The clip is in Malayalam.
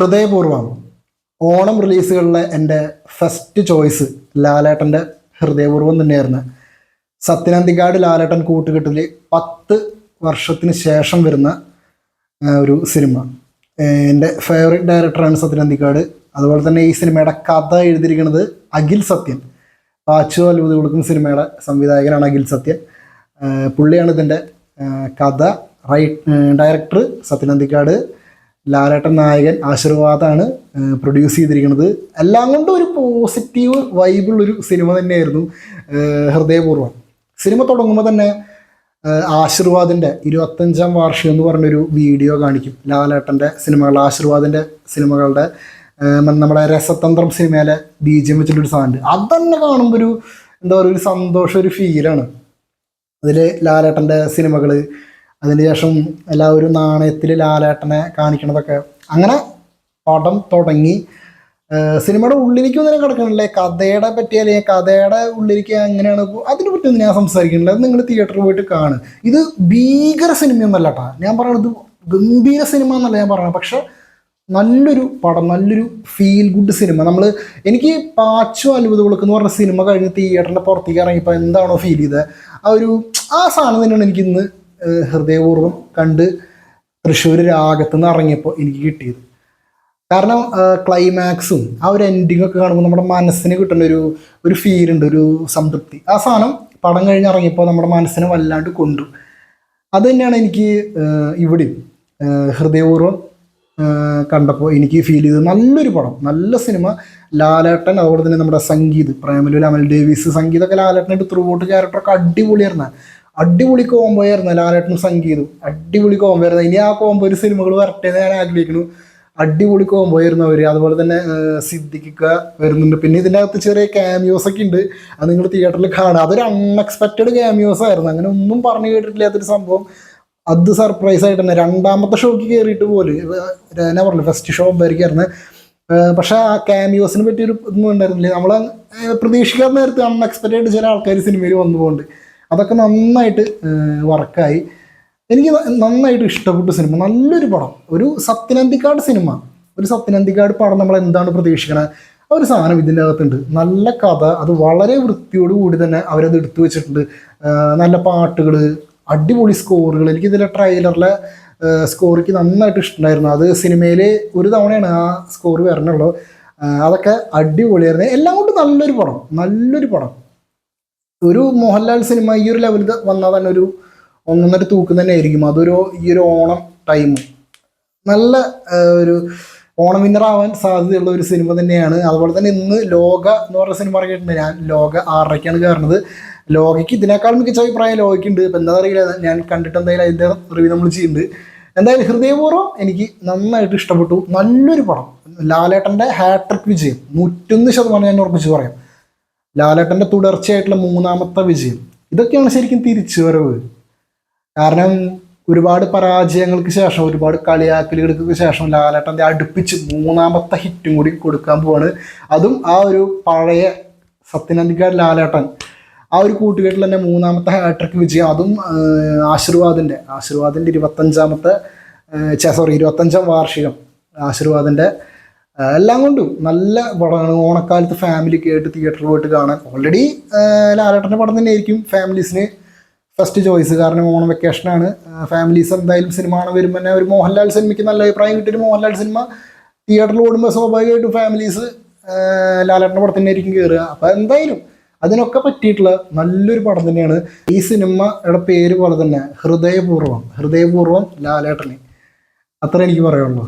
ഹൃദയപൂർവ്വം ഓണം റിലീസുകളിലെ എൻ്റെ ഫസ്റ്റ് ചോയ്സ് ലാലേട്ടൻ്റെ ഹൃദയപൂർവ്വം തന്നെയായിരുന്നു. സത്യനന്തിക്കാട് ലാലേട്ടൻ കൂട്ടുകെട്ടിൽ 10 വർഷത്തിന് ശേഷം വരുന്ന ഒരു സിനിമ. എൻ്റെ ഫേവറേറ്റ് ഡയറക്ടറാണ് സത്യനന്തിക്കാട്. അതുപോലെ തന്നെ ഈ സിനിമയുടെ കഥ എഴുതിയിരിക്കുന്നത് അഖിൽ സത്യൻ. പാച്ചു അത്ഭുത കൊടുക്കുന്ന സിനിമയുടെ സംവിധായകനാണ് അഖിൽ സത്യൻ. പുള്ളിയാണ് ഇതിൻ്റെ കഥ ഡയറക്ടർ സത്യനന്തിക്കാട്. ലാലേട്ടൻ നായകൻ, ആശീർവാദാണ് പ്രൊഡ്യൂസ് ചെയ്തിരിക്കുന്നത്. എല്ലാം കൊണ്ടും ഒരു പോസിറ്റീവ് വൈബുള്ളൊരു സിനിമ തന്നെയായിരുന്നു ഹൃദയപൂർവ്വം. സിനിമ തുടങ്ങുമ്പോൾ തന്നെ ആശീർവാദിൻ്റെ 25ാം വാർഷികം എന്ന് പറഞ്ഞൊരു വീഡിയോ കാണിക്കും. ലാലേട്ടൻ്റെ സിനിമകൾ, ആശീർവാദിൻ്റെ സിനിമകളുടെ നമ്മുടെ രസതന്ത്രം സിനിമയിലെ BGM വെച്ചിട്ടൊരു സാധനം. അതന്നെ കാണുമ്പോൾ ഒരു എന്താ പറയുക, ഒരു സന്തോഷം, ഒരു ഫീലാണ്. അതിൽ ലാലേട്ടൻ്റെ സിനിമകൾ, അതിനുശേഷം എല്ലാവരും നാണയത്തിൽ ലാലേട്ടനെ കാണിക്കണതൊക്കെ, അങ്ങനെ പടം തുടങ്ങി സിനിമയുടെ ഉള്ളിലേക്ക് ഒന്നും കിടക്കണില്ലേ. കഥയുടെ പറ്റി അല്ലെങ്കിൽ കഥയുടെ ഉള്ളിലേക്ക് എങ്ങനെയാണ് അതിനെ പറ്റിയൊന്നും ഞാൻ സംസാരിക്കുന്നില്ല. അത് നിങ്ങൾ തിയേറ്ററിൽ പോയിട്ട് കാണും. ഇത് ഭീകര സിനിമയൊന്നല്ല കേട്ടോ ഞാൻ പറയണത്, ഗംഭീര സിനിമ എന്നല്ല ഞാൻ പറയണത്. പക്ഷെ നല്ലൊരു പടം, നല്ലൊരു ഫീൽ ഗുഡ് സിനിമ. എനിക്ക് പാച്ചു അത്ഭുത വിളക്ക് എന്ന് പറഞ്ഞ സിനിമ കഴിഞ്ഞ് തിയേറ്ററിൻ്റെ പുറത്തേക്ക് ഇറങ്ങിയപ്പോൾ എന്താണോ ഫീൽ ചെയ്തത്, ആ സാധനം തന്നെയാണ് എനിക്കിന്ന് ഹൃദയപൂർവ്വം കണ്ട് തൃശ്ശൂർ രാഗത്തുനിന്ന് ഇറങ്ങിയപ്പോൾ എനിക്ക് കിട്ടിയത്. കാരണം ക്ലൈമാക്സും ആ ഒരു എൻഡിങ്ങൊക്കെ കാണുമ്പോൾ നമ്മുടെ മനസ്സിന് കിട്ടുന്ന ഒരു ഫീലുണ്ട്, ഒരു സംതൃപ്തി. ആ സാധനം പടം കഴിഞ്ഞ് ഇറങ്ങിയപ്പോൾ നമ്മുടെ മനസ്സിനെ വല്ലാണ്ട് കൊണ്ടു. അത് തന്നെയാണ് എനിക്ക് ഇവിടെയും ഹൃദയപൂർവ്വം കണ്ടപ്പോൾ എനിക്ക് ഫീൽ ചെയ്തത്. നല്ലൊരു പടം, നല്ല സിനിമ. ലാലേട്ടൻ, അതുപോലെ തന്നെ നമ്മുടെ സംഗീത്, പ്രേമലു, അമൽ ഡേവിസ്, സംഗീതമൊക്കെ ലാലേട്ടനായിട്ട് ത്രൂ ഔട്ട് ക്യാരക്ടറൊക്കെ അടിപൊളിയായിരുന്നു. അടിപൊളി കോംബോ ആയിരുന്നു ലാലേട്ടനും സംഗീതും. അടിപൊളി കോംബോ ആയിരുന്നു. ഇനി ആ കോംബോ ഒരു സിനിമകൾ വരട്ടെ എന്ന് ഞാൻ ആഗ്രഹിക്കുന്നു. അടിപൊളി കോംബോ ആയിരുന്നു അവർ. അതുപോലെ തന്നെ സിദ്ദിഖ് വരുന്നുണ്ട്. പിന്നെ ഇതിൻ്റെ അകത്ത് ചെറിയ ക്യാമിയോസ് ഒക്കെ ഉണ്ട്. അത് നിങ്ങൾ തിയേറ്ററിൽ കാണുക. അതൊരു അൺഎക്സ്പെക്റ്റഡ് ക്യാമിയോസ് ആയിരുന്നു. അങ്ങനെ ഒന്നും പറഞ്ഞു കേട്ടിട്ടില്ലാത്തൊരു സംഭവം. അത് സർപ്രൈസ് ആയിട്ട് തന്നെ രണ്ടാമത്തെ ഷോക്ക് കയറിയിട്ട് പോലും ഞാൻ പറഞ്ഞു, ഫസ്റ്റ് ഷോ ആയിരുന്നു. പക്ഷെ ആ ക്യാമിയോസിനെ പറ്റിയൊരു ഒന്നും ഉണ്ടായിരുന്നില്ല. നമ്മൾ പ്രതീക്ഷിക്കാത്ത നേരത്തെ അൺഎക്സ്പെക്റ്റഡ് ആയിട്ട് ചില ആൾക്കാർ സിനിമയിൽ വന്നുകൊണ്ട് അതൊക്കെ നന്നായിട്ട് വർക്കായി. എനിക്ക് നന്നായിട്ട് ഇഷ്ടപ്പെട്ട സിനിമ. നല്ലൊരു പടം, ഒരു സത്യനന്തിക്കാട് സിനിമ, ഒരു സത്യനന്തിക്കാട് പടം. നമ്മൾ എന്താണ് പ്രതീക്ഷിക്കണത് ആ ഒരു സാധനം ഇതിൻ്റെ അകത്തുണ്ട്. നല്ല കഥ, അത് വളരെ വൃത്തിയോട് കൂടി തന്നെ അവരത് എടുത്തു വെച്ചിട്ടുണ്ട്. നല്ല പാട്ടുകൾ, അടിപൊളി സ്കോറുകൾ. എനിക്കിതിലെ ട്രെയിലറിലെ സ്കോറിക്ക് നന്നായിട്ട് ഇഷ്ടമുണ്ടായിരുന്നു. അത് സിനിമയിൽ ഒരു തവണയാണ് ആ സ്കോർ വരണുള്ളൂ. അതൊക്കെ അടിപൊളിയായിരുന്നു. എല്ലാം കൊണ്ടും നല്ലൊരു പടം, നല്ലൊരു പടം. ഒരു മോഹൻലാൽ സിനിമ ഈ ഒരു ലെവലിൽ വന്നാൽ തന്നെ ഒരു 1.5 തൂക്കം തന്നെ ആയിരിക്കും. അതൊരു ഈ ഒരു ഓണം ടൈം നല്ല ഒരു ഓണം വിന്നറാവാൻ സാധ്യതയുള്ള ഒരു സിനിമ തന്നെയാണ്. അതുപോലെ തന്നെ ഇന്ന് ലോക എന്ന് പറഞ്ഞ സിനിമ ഇറങ്ങിയിട്ടുണ്ട്. ഞാൻ ലോക 6:30ക്കാണ് കയറുന്നത്. ലോകയ്ക്ക് ഇതിനേക്കാളും മികച്ച അഭിപ്രായം ലോകയ്ക്കുണ്ട്. ഇപ്പം എന്താ അറിയില്ല, ഞാൻ കണ്ടിട്ട് എന്തായാലും അതിൻ്റെ റിവ്യൂ നമ്മൾ ചെയ്യുന്നുണ്ട്. എന്തായാലും ഹൃദയപൂർവ്വം എനിക്ക് നന്നായിട്ട് ഇഷ്ടപ്പെട്ടു. നല്ലൊരു പടം. ലാലേട്ടൻ്റെ ഹാട്രിക് വിജയം 101% ഞാൻ ഉറപ്പിച്ച് പറയാം. ലാലേട്ടൻ്റെ തുടർച്ചയായിട്ടുള്ള 3ാമത്തെ വിജയം. ഇതൊക്കെയാണ് ശരിക്കും തിരിച്ചുവരവ്. കാരണം ഒരുപാട് പരാജയങ്ങൾക്ക് ശേഷം, ഒരുപാട് കളിയാക്കലുകൾക്ക് ശേഷം ലാലേട്ടൻ്റെ അടുപ്പിച്ച് 3ാമത്തെ ഹിറ്റും കൂടി കൊടുക്കാൻ പോവാണ്. അതും ആ ഒരു പഴയ സത്യനന്തിക്കാട് ലാലേട്ടൻ ആ ഒരു കൂട്ടുകെട്ടിൽ തന്നെ 3ാമത്തെ ഹാട്രിക് വിജയം. അതും ആശീർവാദിൻ്റെ 25ാം വാർഷികം ആശീർവാദിൻ്റെ. എല്ലാം കൊണ്ടും നല്ല പടമാണ്. ഓണക്കാലത്ത് ഫാമിലിക്ക് ആയിട്ട് തിയേറ്ററിൽ പോയിട്ട് കാണാൻ. ഓൾറെഡി ലാലേട്ടൻ്റെ പടം തന്നെ ആയിരിക്കും ഫാമിലീസിന് ഫസ്റ്റ് ചോയ്സ്. കാരണം ഓണം വെക്കേഷനാണ്. ഫാമിലീസ് എന്തായാലും സിനിമ കാണാൻ വരുമ്പോൾ തന്നെ ഒരു മോഹൻലാൽ സിനിമയ്ക്ക് നല്ല അഭിപ്രായം കിട്ടിയൊരു മോഹൻലാൽ സിനിമ തിയേറ്ററിൽ ഓടുമ്പോൾ സ്വാഭാവികമായിട്ടും ഫാമിലീസ് ലാലേട്ടൻ്റെ പടം തന്നെ ആയിരിക്കും കയറുക. അപ്പോൾ എന്തായാലും അതിനൊക്കെ പറ്റിയിട്ടുള്ള നല്ലൊരു പടം തന്നെയാണ്. ഈ സിനിമയുടെ പേര് പോലെ തന്നെ ഹൃദയപൂർവ്വം ലാലേട്ടന്. അത്ര എനിക്ക് പറയുള്ളൂ.